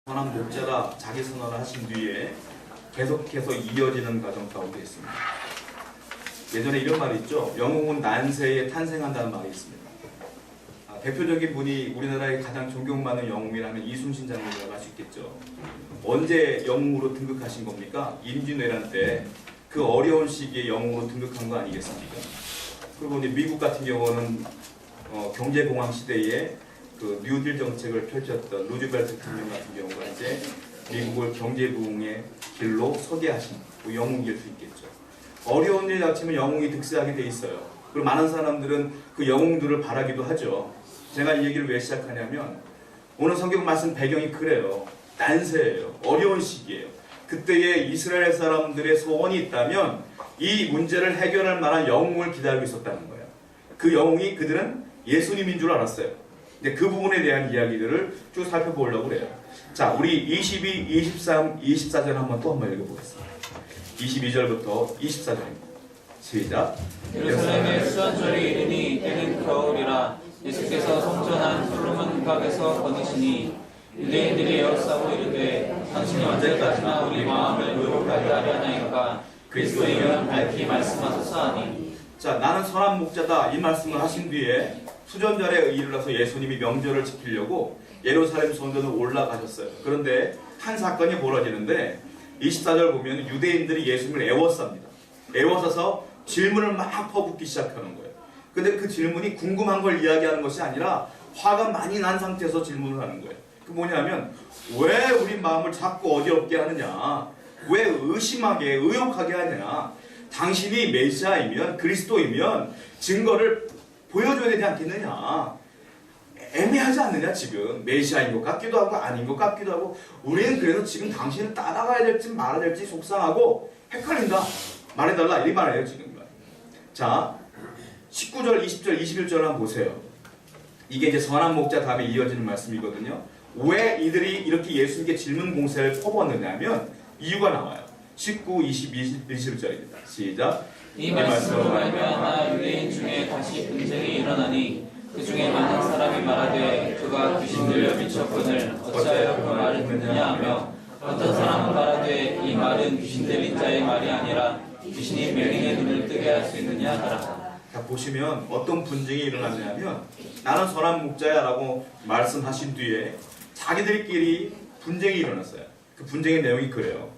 선한 목자라 자기 선언을 하신 뒤에 계속해서 이어지는 과정 가운데 있습니다. 예전에 이런 말이 있죠. 영웅은 난세에 탄생한다는 말이 있습니다. 대표적인 분이 우리나라의 가장 존경받는 영웅이라면 이순신 장군이라고 할 수 있겠죠. 언제 영웅으로 등극하신 겁니까? 임진왜란 때 그 어려운 시기에 영웅으로 등극한 거 아니겠습니까? 그리고 이제 미국 같은 경우는 경제공황 시대에 그 뉴딜 정책을 펼쳤던 루즈벨트 대통령 같은 경우가 이제 미국을 경제부흥의 길로 서게 하신 그 영웅일 수 있겠죠. 어려운 일 닥치면 영웅이 득세하게 돼 있어요. 그리고 많은 사람들은 그 영웅들을 바라기도 하죠. 제가 이 얘기를 왜 시작하냐면 오늘 성경 말씀 배경이 그래요. 난세예요. 어려운 시기예요. 그때의 이스라엘 사람들의 소원이 있다면 이 문제를 해결할 만한 영웅을 기다리고 있었다는 거예요. 그 영웅이 그들은 예수님인 줄 알았어요. 근데 그 부분에 대한 이야기들을 쭉 살펴보려고 그래요. 자, 우리 22, 23, 24절 한번 읽어보겠습니다. 22절부터 24절입니다. 시작. 예루살렘의 수완절이 이르니 때는 겨울이라 예수께서 성전한 솔로몬 각에서 거니시니 유대인들이 에워싸고 이르되 당신이 언제까지나 우리 마음을 의롭하게 하려 하나이까 그리스도이면 밝히 말씀하소서 하니. 자, 나는 선한 목자다 이 말씀을 하신 뒤에 수전절에 이르러서 예수님이 명절을 지키려고 예루살렘 성전으로 올라가셨어요. 그런데 한 사건이 벌어지는데 24절 보면 유대인들이 예수님을 에워쌉니다. 에워싸서 질문을 막 퍼붓기 시작하는 거예요. 근데 그 질문이 궁금한 걸 이야기하는 것이 아니라 화가 많이 난 상태에서 질문을 하는 거예요. 그 뭐냐면 왜 우리 마음을 자꾸 어지럽게 하느냐, 왜 의심하게 의혹하게 하느냐, 당신이 메시아이면 그리스도이면 증거를 보여줘야 되지 않겠느냐, 애매하지 않느냐. 지금 메시아인 것 같기도 하고 아닌 것 같기도 하고 우리는 그래서 지금 당신을 따라가야 될지 말아야 될지 속상하고 헷갈린다, 말해달라 이 말이에요 지금. 자, 19절 20절 21절 한번 보세요. 이게 이제 선한 목자 다음에 이어지는 말씀이거든요. 왜 이들이 이렇게 예수님께 질문 공세를 퍼붓느냐면 이유가 나와요. 19, 20, 21절입니다. 시작. 이 말씀으로 말미암아 유대인 중에 다시 분쟁이 일어나니 그 중에 많은 사람이 말하되 그가 귀신 들려 미쳤거늘 어찌하여 그 말을 듣느냐 하며, 어떤 사람은 말하되 이 말은 귀신 들린 자의 말이 아니라 귀신이 맹인의 눈을 뜨게 할 수 있느냐 하라. 자, 보시면 어떤 분쟁이 일어났냐면 나는 선한 목자야 라고 말씀하신 뒤에 자기들끼리 분쟁이 일어났어요. 그 분쟁의 내용이 그래요.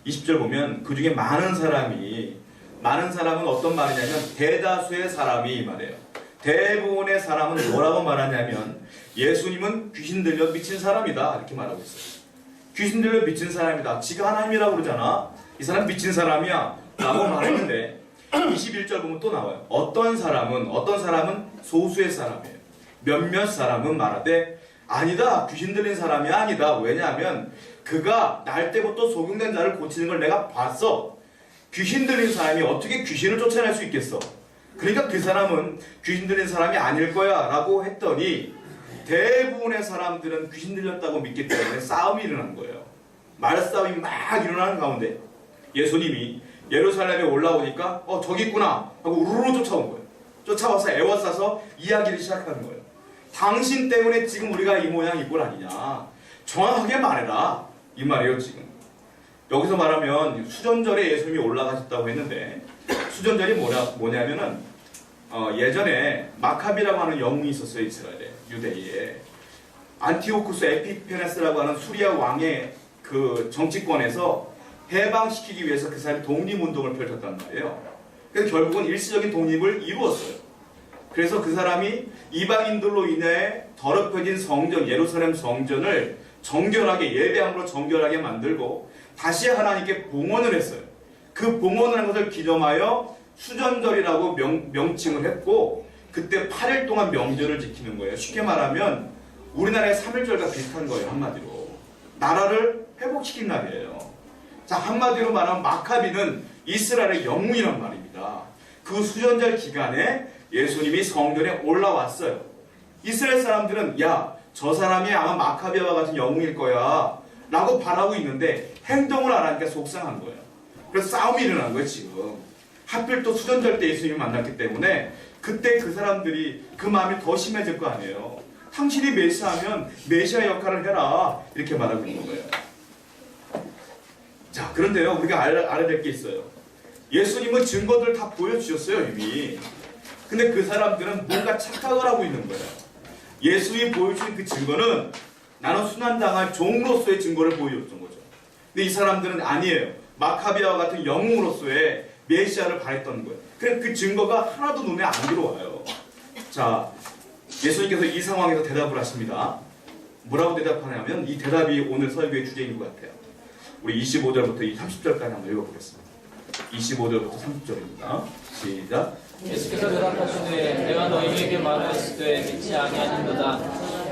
20절 보면 그 중에 많은 사람은 어떤 말이냐면 대다수의 사람이 이 말이에요. 대부분의 사람은 뭐라고 말하냐면 예수님은 귀신 들려 미친 사람이다 이렇게 말하고 있어요. 귀신 들려 미친 사람이다. 지가 하나님이라고 그러잖아. 이 사람 미친 사람이야 라고 말했는데 21절 보면 또 나와요. 어떤 사람은 소수의 사람이에요. 몇몇 사람은 말하되 아니다, 귀신 들린 사람이 아니다. 왜냐하면 그가 날 때부터 소경된 자를 고치는 걸 내가 봤어. 귀신 들린 사람이 어떻게 귀신을 쫓아낼 수 있겠어? 그러니까 그 사람은 귀신 들린 사람이 아닐 거야 라고 했더니 대부분의 사람들은 귀신 들렸다고 믿기 때문에 싸움이 일어난 거예요. 말싸움이 막 일어나는 가운데 예수님이 예루살렘에 올라오니까 저기 있구나 하고 우르르 쫓아온 거예요. 쫓아와서 애워싸서 이야기를 시작하는 거예요. 당신 때문에 지금 우리가 이 모양 이 꼴 아니냐, 정확하게 말해라 이 말이에요. 지금 여기서 말하면 수전절에 예수님이 올라가셨다고 했는데 수전절이 뭐냐면은 예전에 마카비라고 하는 영웅이 있었어요. 이스라엘에, 유대에. 안티오쿠스 에피페네스라고 하는 수리아 왕의 그 정치권에서 해방시키기 위해서 그 사람이 독립운동을 펼쳤단 말이에요. 그래서 결국은 일시적인 독립을 이루었어요. 그래서 그 사람이 이방인들로 인해 더럽혀진 성전, 예루살렘 성전을 정결하게, 예배함으로 정결하게 만들고 다시 하나님께 봉헌을 했어요. 그 봉헌을 한 것을 기념하여 수전절이라고 명칭을 했고 그때 8일 동안 명절을 지키는 거예요. 쉽게 말하면 우리나라의 3.1절과 비슷한 거예요. 한마디로 나라를 회복시킨 날이에요. 자, 한마디로 말하면 마카비는 이스라엘의 영웅이란 말입니다. 그 수전절 기간에 예수님이 성전에 올라왔어요. 이스라엘 사람들은 야, 저 사람이 아마 마카비와 같은 영웅일 거야 라고 바라고 있는데 행동을 안 하니까 속상한 거예요. 그래서 싸움이 일어난 거예요. 지금 하필 또 수전절 때 예수님을 만났기 때문에 그때 그 사람들이 그 마음이 더 심해질 거 아니에요. 당신이 메시아면 메시아 역할을 해라. 이렇게 말하고 있는 거예요. 자, 그런데요, 우리가 알아야 될 게 있어요. 예수님은 증거들 다 보여주셨어요, 이미. 근데 그 사람들은 뭔가 착각을 하고 있는 거예요. 예수님이 보여주신 그 증거는 나는 순환당할 종으로서의 증거를 보여줬던 거죠. 근데 이 사람들은 아니에요. 마카비아와 같은 영웅으로서의 메시아를 바랬던 거예요. 그래서 그 증거가 하나도 눈에 안 들어와요. 자, 예수님께서 이 상황에서 대답을 하십니다. 뭐라고 대답하냐면 이 대답이 오늘 설교의 주제인 것 같아요. 우리 25절부터 30절까지 한번 읽어보겠습니다. 25절부터 30절입니다. 시작. 예수께서 대답하시되 내가 너희에게 말하였으되 믿지 아니하는도다.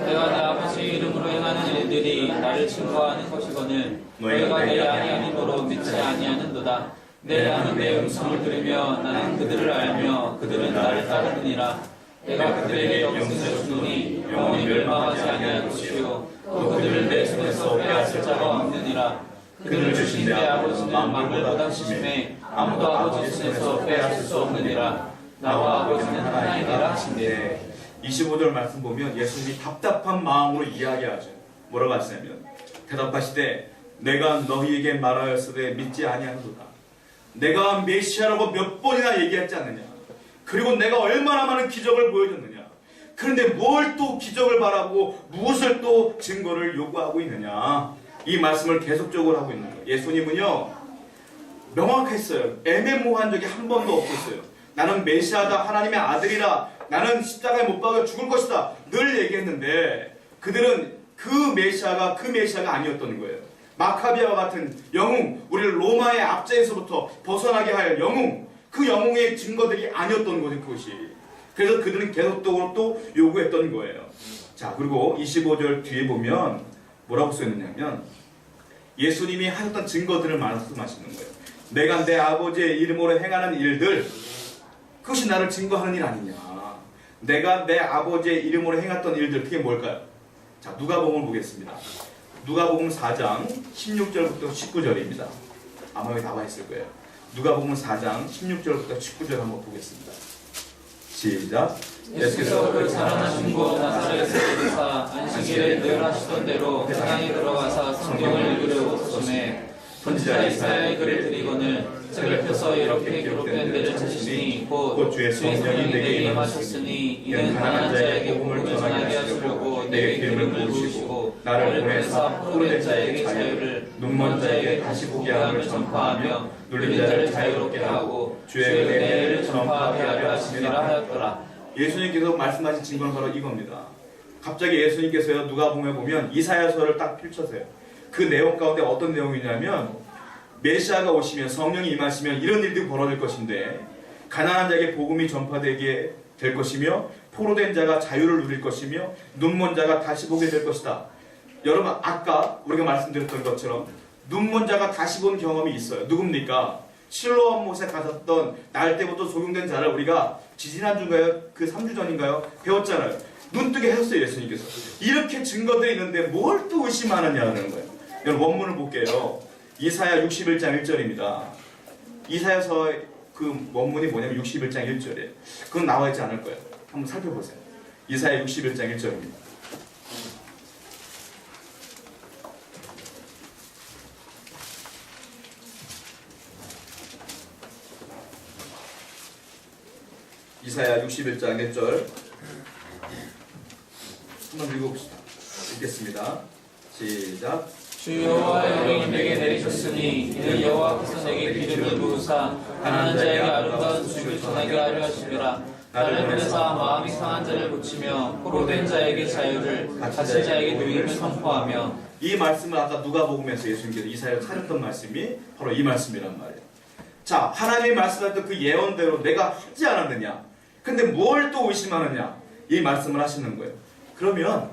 내가 내 아버지 이름으로 행하는 일들이 나를 증거하는 것이거늘 너희가 내 아니하님으로 믿지 아니하는도다. 내 양은 내 음성을 들으며 나는 그들을 알며 그들은 나를 따르느니라. 내가 그들에게 영생을 주노니 영원히 멸망하지 아니할 것이요 또 그들을 내 손에서 빼앗을 자가 없느니라. 그들을 주신 내 아버지는 만물보다 크심에 아무도 아버지 손에서 빼앗을 수 없느니라. 나와 아버지는 하나이니라 하신대. 25절 말씀 보면 예수님이 답답한 마음으로 이야기하죠. 뭐라고 하시냐면 대답하시되 내가 너희에게 말하였으되 믿지 아니하는도다. 내가 메시아라고 몇 번이나 얘기했지 않느냐. 그리고 내가 얼마나 많은 기적을 보여줬느냐. 그런데 뭘 또 기적을 바라고 무엇을 또 증거를 요구하고 있느냐. 이 말씀을 계속적으로 하고 있는 거예요. 예수님은요 명확했어요. 애매모호한 적이 한 번도 없었어요. 나는 메시아다, 하나님의 아들이라, 나는 십자가에 못 박혀 죽을 것이다 늘 얘기했는데 그들은 그 메시아가 아니었던 거예요. 마카비아와 같은 영웅, 우리를 로마의 압제에서부터 벗어나게 할 영웅, 그 영웅의 증거들이 아니었던 거죠, 그것이. 그래서 그들은 계속적으로 또 요구했던 거예요. 자, 그리고 25절 뒤에 보면 뭐라고 써있느냐면 예수님이 하셨던 증거들을 말씀하시는 거예요. 내가 내 아버지의 이름으로 행하는 일들, 그것이 나를 증거하는 일 아니냐. 내가 내 아버지의 이름으로 행했던 일들, 그게 뭘까요? 자, 누가복음을 보겠습니다. 누가복음 4장 16절부터 19절입니다. 아마 여기 나와 있을 거예요. 누가복음 4장 16절부터 19절 한번 보겠습니다. 시작. 예수께서 그 살아나신 곳 나사렛에서 이르사 안식일에 늘 하시던 대로 회당에 들어가사 성경을 읽으려고 서심해 선지자 이사야의 글을 드리거늘 책을 펴서 이렇게 기록된 데를 찾으시니 곧 주의 성령이 내게 임하셨으니 이는 가난한 자에게 복음을 전하게 하시려고 내게 기름을 부으시고 나를 보내사 포로된 자에게 자유를 눈먼 자에게 다시 보게 함을 전파하며 눌린 자를 자유롭게 하고 주의 은혜를 전파하게 하려 하심이라 하였더라. 예수님께서 말씀하신 증거는 바로 이겁니다. 갑자기 예수님께서요 누가복음에 보면 이사야서를 딱 펼쳐서요. 그 내용 가운데 어떤 내용이냐면 메시아가 오시면 성령이 임하시면 이런 일들이 벌어질 것인데 가난한 자에게 복음이 전파되게 될 것이며 포로된 자가 자유를 누릴 것이며 눈먼 자가 다시 보게 될 것이다. 여러분 아까 우리가 말씀드렸던 것처럼 눈먼 자가 다시 본 경험이 있어요. 누굽니까? 실로암 못에 가셨던 날 때부터 소경된 자를 우리가 지지난주인가요? 그 3주 전인가요? 배웠잖아요. 눈뜨게 하셨어요. 예수님께서. 이렇게 증거들이 있는데 뭘 또 의심하느냐는 거예요. 여러분 원문을 볼게요. 이사야 61장 1절입니다. 이사야서 그 원문이 뭐냐면 61장 1절이에요. 그건 나와 있지 않을 거예요. 한번 살펴보세요. 이사야 61장 1절입니다. 이사야 61장 1절 한번 읽어봅시다. 읽겠습니다. 시작. 주 여호와의 영이 내게 내리셨으니 이는 여호와께서 내게 기름을 부으사 가난한 자에게 아름다운 소식을 전하게 하려 하심이라. 나를 보내사 마음이 상한 자를 고치며 포로된 자에게 자유를 갇힌 자에게 누임을 선포하며. 이 말씀을 아까 누가복음에서 예수님께서 이사야를 차렸던 말씀이 바로 이 말씀이란 말이에요. 자, 하나님이 말씀하셨던 그 예언대로 내가 하지 않았느냐? 근데 뭘 또 의심하느냐? 이 말씀을 하시는 거예요. 그러면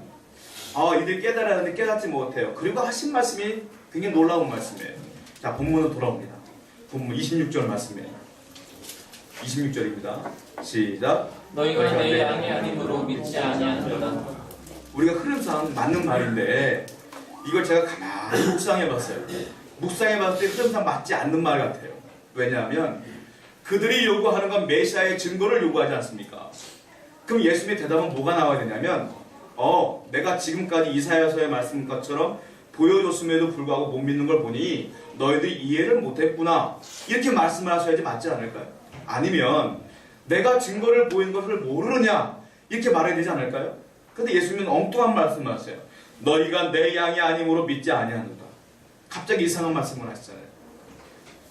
이들이 깨달아야 하는데 깨닫지 못해요. 그리고 하신 말씀이 굉장히 놀라운 말씀이에요. 자, 본문으로 돌아옵니다. 본문 26절 말씀이에요. 26절입니다. 시작. 너희가 내 양이 아님으로 믿지 아니하는도다. 우리가 흐름상 맞는 말인데 이걸 제가 가만히 묵상해봤어요. 묵상해봤을 때 흐름상 맞지 않는 말 같아요. 왜냐하면 그들이 요구하는 건 메시아의 증거를 요구하지 않습니까? 그럼 예수님의 대답은 뭐가 나와야 되냐면 내가 지금까지 이사야서의 말씀 것처럼 보여줬음에도 불구하고 못 믿는 걸 보니 너희들이 이해를 못했구나, 이렇게 말씀을 하셔야지 맞지 않을까요? 아니면 내가 증거를 보인 것을 모르느냐, 이렇게 말해야 되지 않을까요? 근데 예수님은 엉뚱한 말씀을 하세요. 너희가 내 양이 아니므로 믿지 아니하는가. 갑자기 이상한 말씀을 하시잖아요.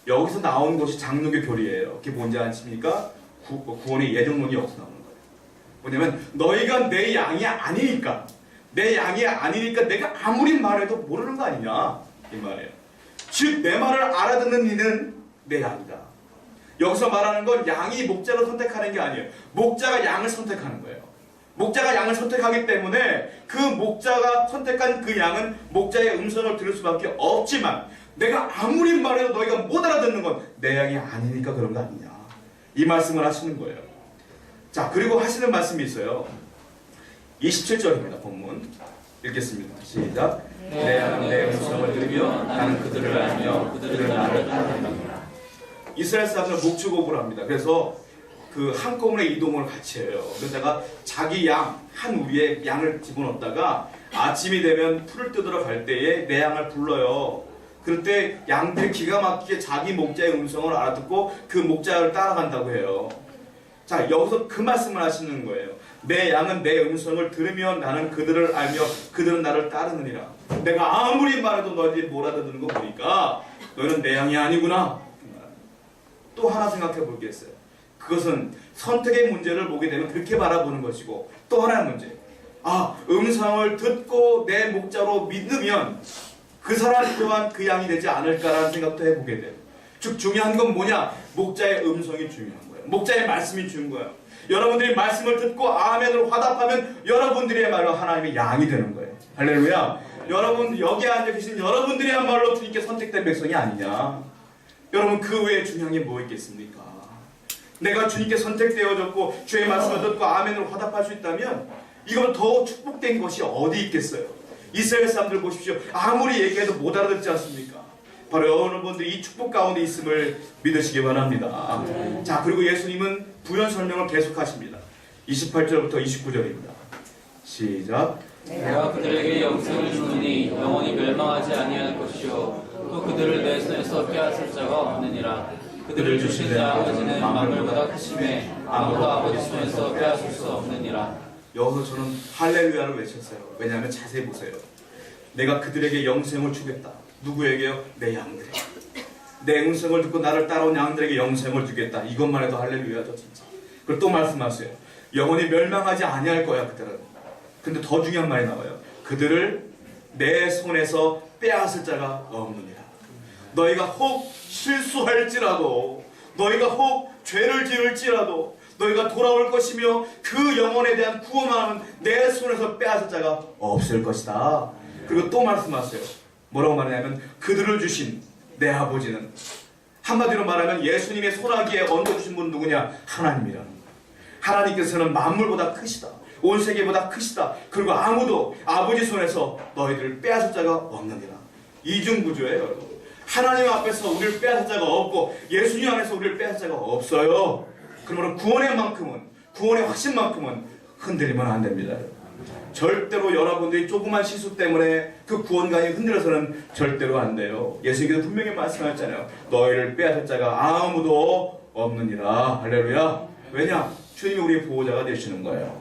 여기서 나온 것이 장로교 교리예요. 그게 뭔지 아십니까? 구원의 예정론이 여기서 나오는 거예요. 뭐냐면 너희가 내 양이 아니니까, 내 양이 아니니까 내가 아무리 말해도 모르는 거 아니냐, 이 말이에요. 즉 내 말을 알아듣는 이는 내 양이다. 여기서 말하는 건 양이 목자를 선택하는 게 아니에요. 목자가 양을 선택하는 거예요. 목자가 양을 선택하기 때문에 그 목자가 선택한 그 양은 목자의 음성을 들을 수밖에 없지만, 내가 아무리 말해도 너희가 못 알아듣는 건 내 양이 아니니까 그런 거 아니냐, 이 말씀을 하시는 거예요. 자, 그리고 하시는 말씀이 있어요. 27절입니다. 본문 읽겠습니다. 시작. 내 양은 내 음성을 들으며 나는 그들을 알며 그들은 나를 따르느니라. 이스라엘 사람들은 목축업을 합니다. 그래서 그 한꺼번에 이동을 같이 해요. 그러다가 자기 양 한 우리의 양을 집어넣다가 아침이 되면 풀을 뜯으러 갈 때에 내 양을 불러요. 그럴 때 양들이 기가 막히게 자기 목자의 음성을 알아듣고 그 목자를 따라간다고 해요. 자, 여기서 그 말씀을 하시는 거예요. 내 양은 내 음성을 들으면 나는 그들을 알며 그들은 나를 따르느니라. 내가 아무리 말해도 너희들이 못 알아듣는 거 보니까 너희는 내 양이 아니구나. 또 하나 생각해 보겠어요. 그것은 선택의 문제를 보게 되면 그렇게 바라보는 것이고, 또 하나의 문제, 음성을 듣고 내 목자로 믿으면 그 사람 또한 그 양이 되지 않을까라는 생각도 해보게 돼요. 즉 중요한 건 뭐냐? 목자의 음성이 중요한 거예요. 목자의 말씀이 중요한 거예요. 여러분들이 말씀을 듣고 아멘으로 화답하면 여러분들의 말로 하나님의 양이 되는 거예요. 할렐루야. 여러분, 여기 앉아 계신 여러분들이야말로 주님께 선택된 백성이 아니냐. 여러분, 그 외에 중요한 게 뭐 있겠습니까? 내가 주님께 선택되어졌고 주의 말씀을 듣고 아멘으로 화답할 수 있다면 이건 더 축복된 것이 어디 있겠어요? 이스라엘 사람들 보십시오. 아무리 얘기해도 못 알아듣지 않습니까? 바로 여러분들이 이 축복 가운데 있음을 믿으시기 바랍니다. 자, 그리고 예수님은 부연 설명을 계속하십니다. 28절부터 29절입니다. 시작. 내가 그들에게 영생을 주노니 영원히 멸망하지 아니할 것이요 또 그들을 내 손에서 빼앗을 자가 없느니라. 그들을 주신 자 아버지는 만물보다 크심에 아무도 아버지 손에서 빼앗을 수 없느니라. 여기서 저는 할렐루야를 외쳤어요. 왜냐하면 자세히 보세요. 내가 그들에게 영생을 주겠다. 누구에게요? 내 양들에게. 내 음성을 듣고 나를 따라온 양들에게 영생을 주겠다. 이것만 해도 할렐루야죠, 진짜. 그리고 또 말씀하세요. 영원히 멸망하지 아니할 거야, 그들은. 근데 더 중요한 말이 나와요. 그들을 내 손에서 빼앗을 자가 없느니라. 너희가 혹 실수할지라도, 너희가 혹 죄를 지을지라도 너희가 돌아올 것이며 그 영혼에 대한 구원하는 내 손에서 빼앗을 자가 없을 것이다. 그리고 또 말씀하세요. 뭐라고 말하냐면 그들을 주신 내 아버지는, 한마디로 말하면 예수님의 손아귀에 얹어주신 분 누구냐? 하나님이라는 거예요. 하나님께서는 만물보다 크시다. 온 세계보다 크시다. 그리고 아무도 아버지 손에서 너희들을 빼앗을 자가 없느니라. 이중구조예요, 여러분. 하나님 앞에서 우리를 빼앗을 자가 없고 예수님 안에서 우리를 빼앗을 자가 없어요. 그러므로 구원의 확신만큼은 흔들리면 안 됩니다. 절대로 여러분들이 조그만 실수 때문에 그 구원관이 흔들어서는 절대로 안 돼요. 예수님께서 분명히 말씀하셨잖아요. 너희를 빼앗을 자가 아무도 없느니라. 할렐루야. 왜냐? 주님이 우리의 보호자가 되시는 거예요.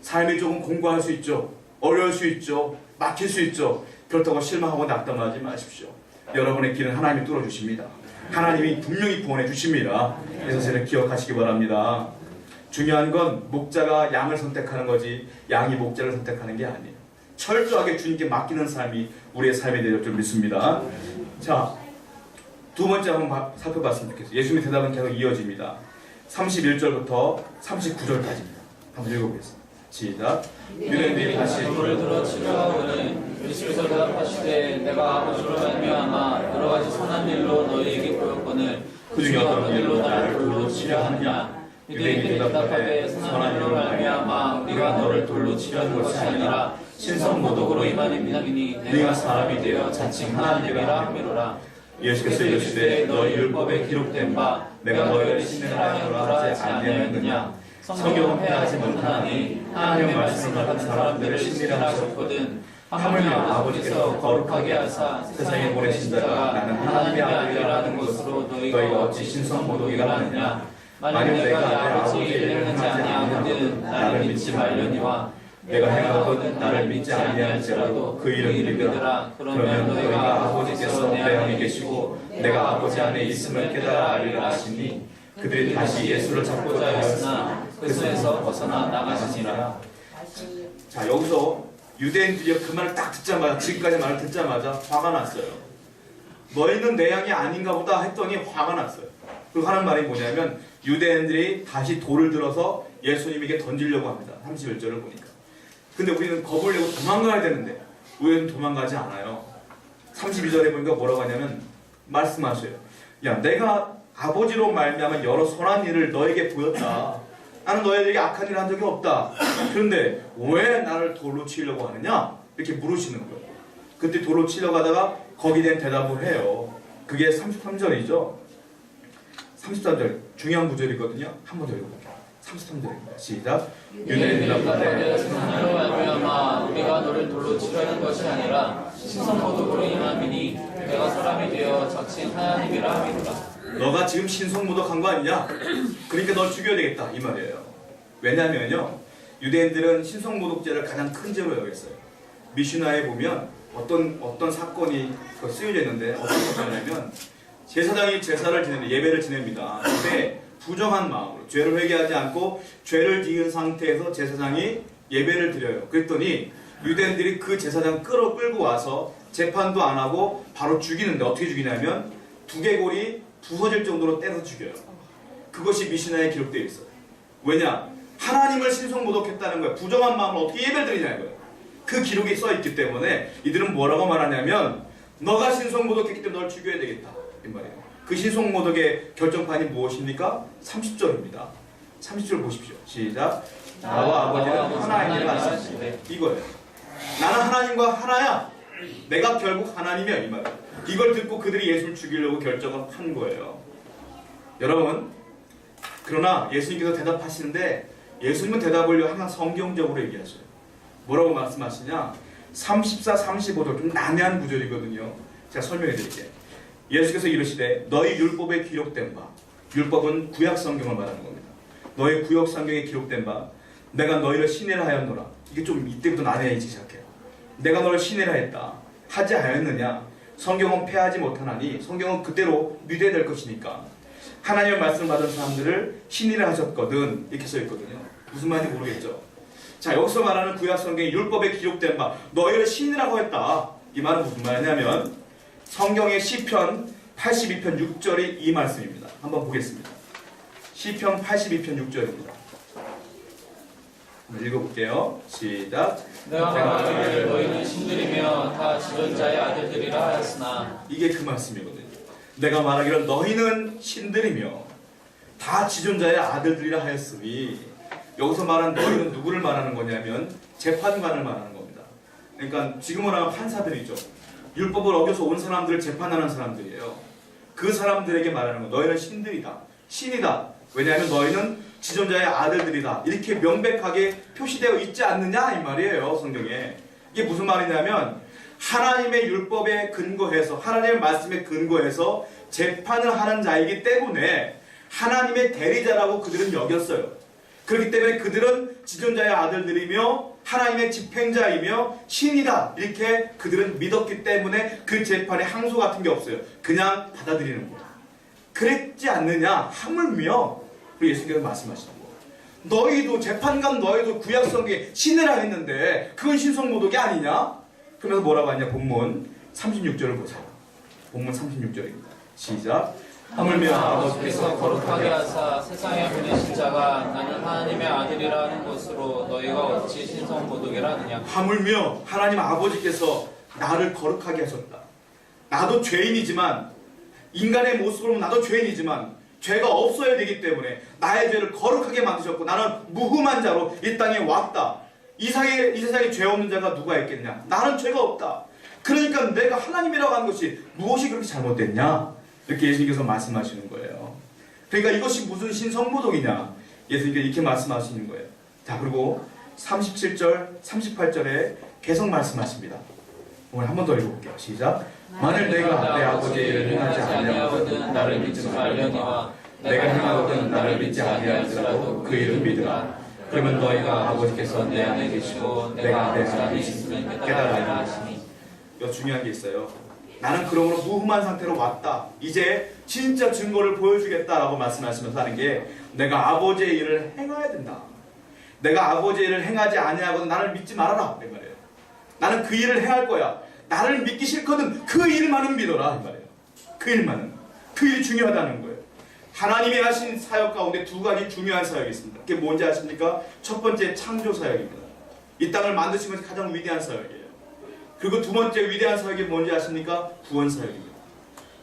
삶이 조금 공고할 수 있죠. 어려울 수 있죠. 막힐 수 있죠. 그렇다고 실망하고 낙담하지 마십시오. 여러분의 길은 하나님이 뚫어주십니다. 하나님이 분명히 구원해 주십니다. 이 사실을 기억하시기 바랍니다. 중요한 건 목자가 양을 선택하는 거지 양이 목자를 선택하는 게 아니에요. 철저하게 주님께 맡기는 삶이 우리의 삶이 될 줄 믿습니다. 자, 두 번째 한번 살펴봤으면 좋겠어요. 예수님의 대답은 계속 이어집니다. 31절부터 39절까지입니다. 한번 읽어보겠습니다. 시작. 너희들이 다시 돌을 들어 치료하거든 예수께서 대답하시되 내가 아버지로 말미암아 여러 가지 선한 일로 너희에게 보였거늘 그 중에 어떤 일로 나를 돌로 치려 하느냐. 유대인들이 대답하되 선한 일로 말미암아 우리가 너를 돌로 치려는 것이 아니라 신성모독으로 임하는 민학이니 내가 사람이 되어 자칭 하나님이라 함이로라. 예수께서 이르시되 너희 율법에 기록된 바 내가 너희를 신내라 하지 아니하였느냐. 성경은 패하지 못하나니 하나님의 말씀을 받은 사람들을 신이라 하셨거든. 하물며 아버지께서 거룩하게 하사 세상에 보내신 자가 나는 하나님의 아들이라는 것으로 너희가 어찌 신성모독이라 하느냐. 만일 내가 아버지의 일을 행하지 아니하거든 나를 믿지 말려니와 내가 행하거든 나를 믿지 아니할지라도 그 일을 믿으라. 그러면 너희가 아버지께서 내 안에 계시고 내가 아버지 안에 있음을 깨달아 알리라 하시니 그들이 다시 예수를 잡고자 하였으나 그 손에서 벗어나 나가시니라. 자, 여기서 유대인들이 그 말을 딱 듣자마자, 지금까지 말을 듣자마자 화가 났어요. 너희는 내 양이 아닌가 보다 했더니 화가 났어요. 그리고 하는 말이 뭐냐면 유대인들이 다시 돌을 들어서 예수님에게 던지려고 합니다. 31절을 보니까. 근데 우리는 겁을 내고 도망가야 되는데 우리는 도망가지 않아요. 32절에 보니까 뭐라고 하냐면 말씀하셔요. 야, 내가 아버지로 말미암아 여러 선한 일을 너에게 보였다. 나는 너희들에게 악한 일을 한 적이 없다. 그런데 왜 나를 돌로 치려고 하느냐? 이렇게 물으시는 거예요. 그때 돌로 치려고 하다가 거기에 대한 대답을 해요. 그게 33절이죠. 33절 중요한 구절이거든요. 한 번 더 읽어볼게요. 33절입니다. 시작. 유대인들 앞에 하나로 말미암아 우리가 너를 돌로 치려는 것이 아니라 신성모독으로 인함이니 내가 사람이 되어 자칭 하나님이라 함이로라. 너가 지금 신성모독한 거 아니냐? 그러니까 널 죽여야 되겠다 이 말이에요. 왜냐면요, 유대인들은 신성모독죄를 가장 큰 죄로 여겼어요. 미슈나에 보면 어떤 사건이 쓰여져 있는데 어떤 사건이냐면 제사장이 제사를 지내는 예배를 지냅니다. 근데 부정한 마음으로 죄를 회개하지 않고 죄를 지은 상태에서 제사장이 예배를 드려요. 그랬더니 유대인들이 그 제사장 끌고 와서 재판도 안 하고 바로 죽이는데 어떻게 죽이냐면 두개골이 부서질 정도로 때려서 죽여요. 그것이 미시나에 기록되어 있어요. 왜냐? 하나님을 신성모독했다는 거예요. 부정한 마음으로 어떻게 예배를 드리냐는 거예요. 그 기록이 써있기 때문에 이들은 뭐라고 말하냐면 너가 신성모독했기 때문에 널 죽여야 되겠다 이 말이에요. 그 신성모독의 결정판이 무엇입니까? 30절입니다. 30절 보십시오. 시작. 나와 아버지는 하나이니라 하시니 이거예요. 나는 하나님과 하나야. 내가 결국 하나님이야 이 말이에요. 이걸 듣고 그들이 예수를 죽이려고 결정을 한 거예요. 여러분, 그러나 예수님께서 대답하시는데 예수님은 대답을 항상 성경적으로 얘기하셔요. 뭐라고 말씀하시냐? 34, 35절 좀 난해한 구절이거든요. 제가 설명해 드릴게요. 예수께서 이르시되 너희 율법에 기록된 바, 율법은 구약 성경을 말하는 겁니다. 너희 구약 성경에 기록된 바, 내가 너희를 신뢰라 하였노라. 이게 좀 이때부터 난해해지기 시작해요. 내가 너를 신뢰라 했다. 하지 하였느냐? 성경은 패하지 못하나니 성경은 그대로 믿어야 될 것이니까 하나님의 말씀을 받은 사람들을 신이라 하셨거든 이렇게 써있거든요. 무슨 말인지 모르겠죠. 자, 여기서 말하는 구약 성경의 율법에 기록된 바 너희를 신이라고 했다. 이 말은 무슨 말이냐면 성경의 시편 82편 6절이 이 말씀입니다. 한번 보겠습니다. 시편 82편 6절입니다. 한번 읽어볼게요. 시작. 내가 말하기를 너희는 신들이며 다 지존자의 아들들이라 하였으나 이게 그 말씀이거든요. 내가 말하기를 너희는 신들이며 다 지존자의 아들들이라 하였으니 여기서 말한 너희는 누구를 말하는 거냐면 재판관을 말하는 겁니다. 그러니까 지금은 하면 판사들이죠. 율법을 어겨서 온 사람들을 재판하는 사람들이에요. 그 사람들에게 말하는 거 너희는 신들이다. 신이다. 왜냐하면 너희는 지존자의 아들들이다. 이렇게 명백하게 표시되어 있지 않느냐 이 말이에요. 성경에. 이게 무슨 말이냐면 하나님의 율법에 근거해서 하나님의 말씀에 근거해서 재판을 하는 자이기 때문에 하나님의 대리자라고 그들은 여겼어요. 그렇기 때문에 그들은 지존자의 아들들이며 하나님의 집행자이며 신이다 이렇게 그들은 믿었기 때문에 그 재판에 항소 같은 게 없어요. 그냥 받아들이는 거예요. 그랬지 않느냐 하물며 그리고 예수님께서 말씀하시는 거예요. 너희도 재판관 너희도 구약 성경에 신이라 했는데 그건 신성모독이 아니냐? 그러면서 뭐라고 하냐? 본문 36절을 보세요. 본문 36절입니다. 시작. 하물며 아버지께서 거룩하게 하사 세상에 보내신 자가 나는 하나님의 아들이라 하는 것으로 너희가 어찌 신성모독이라 하느냐. 하물며 하나님 아버지께서 나를 거룩하게 하셨다. 나도 죄인이지만 인간의 모습으로 나도 죄인이지만 죄가 없어야 되기 때문에 나의 죄를 거룩하게 만드셨고 나는 무흠한 자로 이 땅에 왔다. 이 세상에 죄 없는 자가 누가 있겠냐? 나는 죄가 없다. 그러니까 내가 하나님이라고 하는 것이 무엇이 그렇게 잘못됐냐? 이렇게 예수님께서 말씀하시는 거예요. 그러니까 이것이 무슨 신성모독이냐? 예수님께서 이렇게 말씀하시는 거예요. 자, 그리고 37절, 38절에 계속 말씀하십니다. 오늘 한 번 더 읽어볼게요. 시작. 만일 내가 내 아버지의 일을 행하지 아니하거든 나를 믿지 말려니와 내가 행하거든 나를 믿지 아니할지라도 그 일을 믿으라. 그러면 너희가 아버지께서 내 안에 계시고 내가 아버지 안에 있음을 깨달으라 하시니. 이거 중요한 게 있어요. 나는 그러므로 무흠한 상태로 왔다. 이제 진짜 증거를 보여주겠다라고 말씀하시면서 하는 게 내가 아버지의 일을 행해야 된다. 내가 아버지의 일을 행하지 아니하거든 나를 믿지 말아라. 이 말이에요. 나는 그 일을 행할 거야. 나를 믿기 싫거든 그 일만은 믿어라. 이 말이에요. 그 일만은. 그 일이 중요하다는 거예요. 하나님이 하신 사역 가운데 두 가지 중요한 사역이 있습니다. 그게 뭔지 아십니까? 첫 번째 창조 사역입니다. 이 땅을 만드신 것이 가장 위대한 사역이에요. 그리고 두 번째 위대한 사역이 뭔지 아십니까? 구원 사역입니다.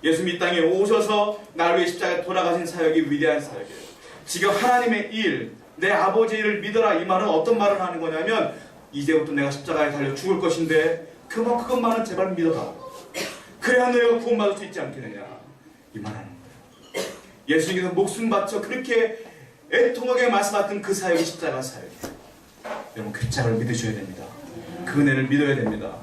예수님이 이 땅에 오셔서 나를 위해 십자가에 돌아가신 사역이 위대한 사역이에요. 지금 하나님의 일, 내 아버지의 일을 믿어라 이 말은 어떤 말을 하는 거냐면 이제부터 내가 십자가에 달려 죽을 것인데 그것만은 제발 믿어라. 그래야 너희가 구원받을 수 있지 않겠느냐 이 말하는 거예요. 예수님께서 목숨 바쳐 그렇게 애통하게 말씀하셨던 그 사역이 십자가 사역이에요. 여러분 그 십자가를 믿으셔야 됩니다. 그 은혜를 믿어야 됩니다.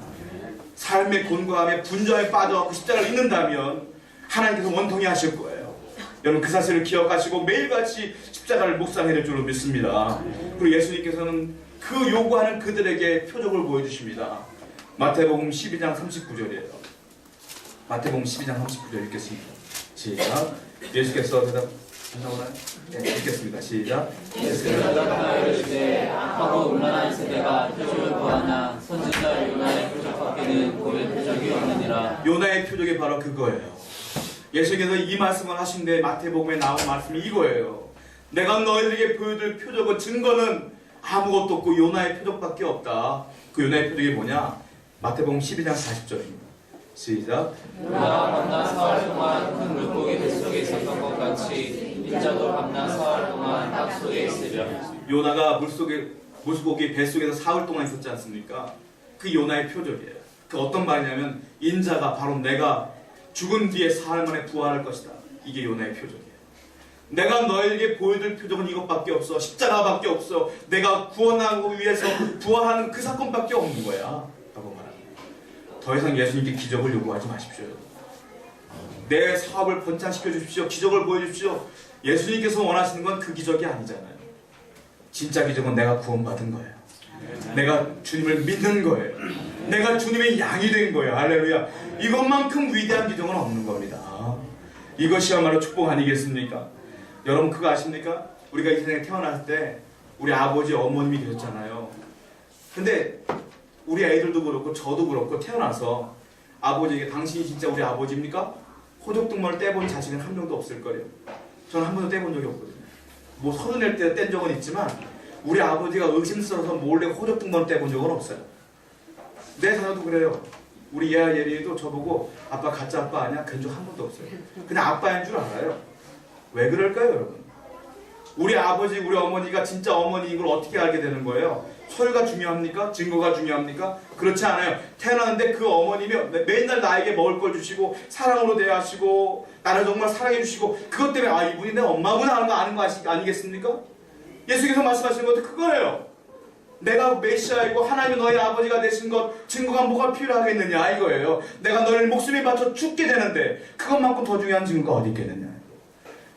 삶의 곤고함에 분주함에 빠져서 십자가를 잊는다면 하나님께서 원통이 하실 거예요. 여러분 그 사실을 기억하시고 매일같이 십자가를 묵상해야 될 줄로 믿습니다. 그리고 예수님께서는 그 요구하는 그들에게 표적을 보여주십니다. 마태복음 12장 39절이에요. 마태복음 12장 39절 읽겠습니다. 시작. 예수께서 대답하나요? 네, 읽겠습니다. 시작. 예수께서 대답하여 이르시되 악하고 음란한 세대가 표적을 구하나 선지자 요나의 표적밖에는 보일 표적이 없느니라. 요나의 표적이 바로 그거예요. 예수께서 이 말씀을 하신데 마태복음에 나온 말씀이 이거예요. 내가 너희들에게 보여줄 표적은 증거는 아무것도 없고 요나의 표적밖에 없다. 그 요나의 표적이 뭐냐? 마태복음 12장 40절입니다. 시작. 요나가 밤낮 사흘 동안 큰 물고기 뱃속에 있었던 것 같이 인자도 밤낮 사흘 동안 땅 속에 있으리라. 요나가 물고기 뱃속에서 사흘 동안 있었지 않습니까? 그 요나의 표적이에요. 그 어떤 말이냐면 인자가 바로 내가 죽은 뒤에 사흘 만에 부활할 것이다. 이게 요나의 표적이에요. 내가 너에게 보여줄 표적은 이것밖에 없어. 십자가밖에 없어. 내가 구원하기 위해서 부활하는 그 사건밖에 없는 거야. 라고 말합니다. 더 이상 예수님께 기적을 요구하지 마십시오. 내 사업을 번창시켜 주십시오. 기적을 보여주십시오. 예수님께서 원하시는 건 그 기적이 아니잖아요. 진짜 기적은 내가 구원받은 거예요. 내가 주님을 믿는 거예요. 내가 주님의 양이 된 거예요. 할렐루야. 이것만큼 위대한 기적은 없는 겁니다. 이것이야말로 축복 아니겠습니까? 여러분 그거 아십니까? 우리가 이 세상에 태어났을 때 우리 아버지 어머님이 계셨잖아요. 근데 우리 애들도 그렇고 저도 그렇고 태어나서 아버지에게 당신이 진짜 우리 아버지입니까? 호적등본을 떼본 자신은 한 명도 없을 거예요. 저는 한 번도 떼본 적이 없거든요. 뭐 서른일 때 뗀 적은 있지만 우리 아버지가 의심스러워서 몰래 호적등본을 떼본 적은 없어요. 내 자녀도 그래요. 우리 얘와 예리도 저보고 아빠 가짜 아빠 아니야? 그런 적 한 번도 없어요. 그냥 아빠인 줄 알아요. 왜 그럴까요, 여러분? 우리 아버지, 우리 어머니가 진짜 어머니인 걸 어떻게 알게 되는 거예요? 서류가 중요합니까? 증거가 중요합니까? 그렇지 않아요. 태어났는데 그 어머님이 맨날 나에게 먹을 걸 주시고 사랑으로 대하시고 나를 정말 사랑해 주시고 그것 때문에 아 이분이 내 엄마구나 하는 거 아는 거 아니겠습니까? 예수께서 말씀하시는 것도 그거예요. 내가 메시아이고 하나님이 너희 아버지가 되신 것 증거가 뭐가 필요하겠느냐 이거예요. 내가 너를 목숨에 바쳐 죽게 되는데 그것만큼 더 중요한 증거가 어디 있겠느냐.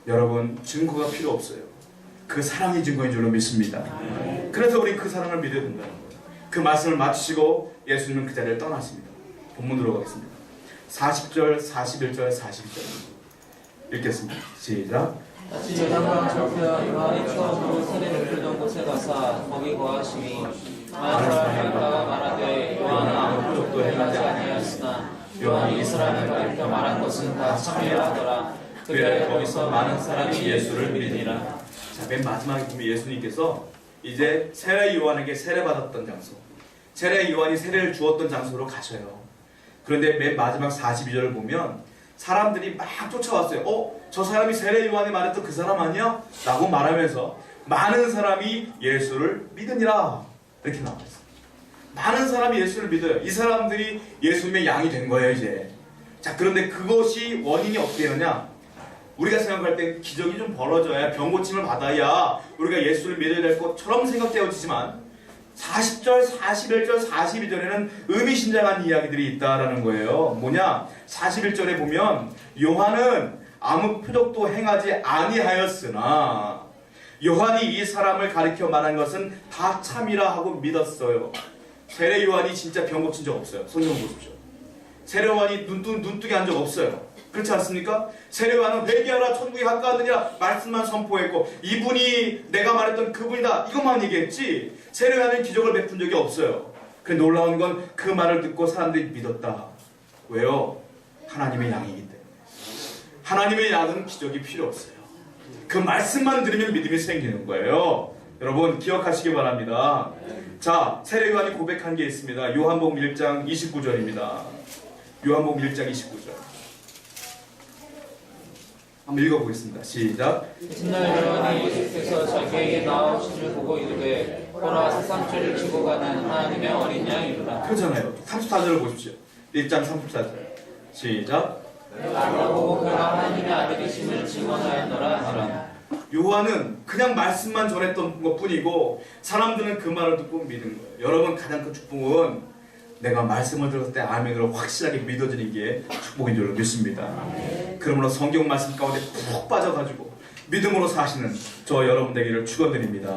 여러분 증거가 필요 없어요. 그 사랑이 증거인 줄로 믿습니다. 그래서 우리 그 사랑을 믿어야 된다는 거예요. 그 말씀을 마치시고 예수님은 그 자리를 떠나십니다. 본문으로 가겠습니다. 40절, 41절, 42절 읽겠습니다. 시작. 다시 제사장 적혀 요한이 처음으로 세례를 풀던 곳에 가사 거기 거하시니 많은 사람이 가가 말하되 요한은 아무 표적도 행하지 아니하였으나 요한이 이스라엘을 가리켜 말한 것은 다 참이라 하더라. 그래 거기서 많은 사람이 예수를 믿으니라. 자, 맨 마지막에 보면 예수님께서 이제 세례 요한에게 세례받았던 장소, 세례 요한이 세례를 주었던 장소로 가셔요. 그런데 맨 마지막 42절을 보면 사람들이 막 쫓아왔어요. 저 사람이 세례 요한이 말했던 그 사람 아니야? 라고 말하면서 많은 사람이 예수를 믿으니라 이렇게 나와있어요. 많은 사람이 예수를 믿어요. 이 사람들이 예수님의 양이 된 거예요 이제. 자, 그런데 그것이 원인이 어떻게 되느냐? 우리가 생각할 땐 기적이 좀 벌어져야 병 고침을 받아야 우리가 예수를 믿어야 될 것처럼 생각되어지지만 40절, 41절, 42절에는 의미심장한 이야기들이 있다라는 거예요. 뭐냐? 41절에 보면 요한은 아무 표적도 행하지 아니하였으나 요한이 이 사람을 가리켜 말한 것은 다 참이라 하고 믿었어요. 세례 요한이 진짜 병 고친 적 없어요. 성경 보십시오. 세례 요한이 눈뜨게 한 적 없어요. 그렇지 않습니까? 세례 요한은 회개하라 천국이 가까우느니라 말씀만 선포했고 이분이 내가 말했던 그분이다 이것만 얘기했지 세례 요한은 기적을 베푼 적이 없어요. 그 놀라운 건 그 말을 듣고 사람들이 믿었다. 왜요? 하나님의 양이기 때문에. 하나님의 양은 기적이 필요 없어요. 그 말씀만 들으면 믿음이 생기는 거예요. 여러분 기억하시기 바랍니다. 자, 세례 요한이 고백한 게 있습니다. 요한복음 1장 29절입니다. 요한복음 1장 29절. 한번 읽어보겠습니다. 시작. 이튿날 요한이 예수께서 자기에게 나오심을 보고 이르되 보라 세상 죄를 지고 가는 하나님의 어린 양이로라. 그렇잖아요. 34절을 보십시오. 1장 34절. 시작. 그가 보고 그가 하나님의 아들이심을 증언하였노라 하더라. 요한은 그냥 말씀만 전했던 것뿐이고 사람들은 그 말을 듣고 믿은 거예요. 여러분 가장 큰 축복은 내가 말씀을 들었을 때 아멘으로 확실하게 믿어지는 게 축복인 줄 믿습니다. 그러므로 성경 말씀 가운데 푹 빠져가지고 믿음으로 사시는 저 여러분 되기를 축원드립니다.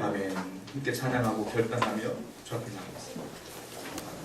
아멘. 함께 찬양하고 결단하며 주 앞에 나가겠습니다.